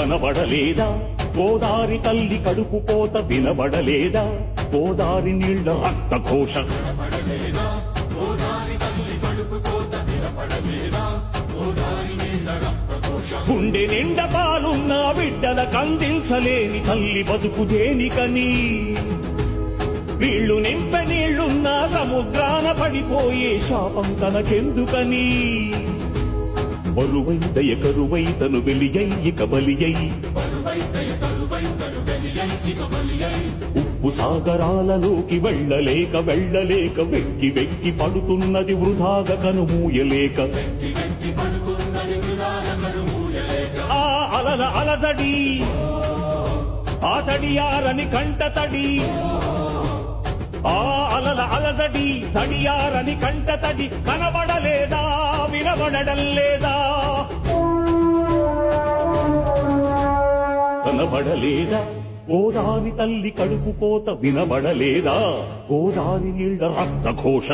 కనబడలేదా గోదారి తల్లి కడుపు కోత వినబడలేదా గోదారి నీళ్ల రక్తఘోష గుండె నిండా పాలున్న బిడ్డల కందించలేని తల్లి బతుకు దేనికని వీళ్లు నింపె నీళ్లున్న సముద్రాన పడిపోయే శాపం తనకెందుకని బరువై దయ కరువై తను వెలియై ఇక బలియై ఉప్పు సాగరాలలోకి వెళ్ళలేక వెక్కి వెక్కి పడుతున్నది వృధాగ కనుమూయలేక ఆ అలల అలదడి ఆ తడియారని కంటతడి ఆ అలల అలదడి తడియారని కంటతడి కనబడలేదా వినబడడం లేదా కనబడలేదా గోదారి తల్లి కడుపు కోత వినబడలేదా గోదారి నీళ్ల రక్తఘోష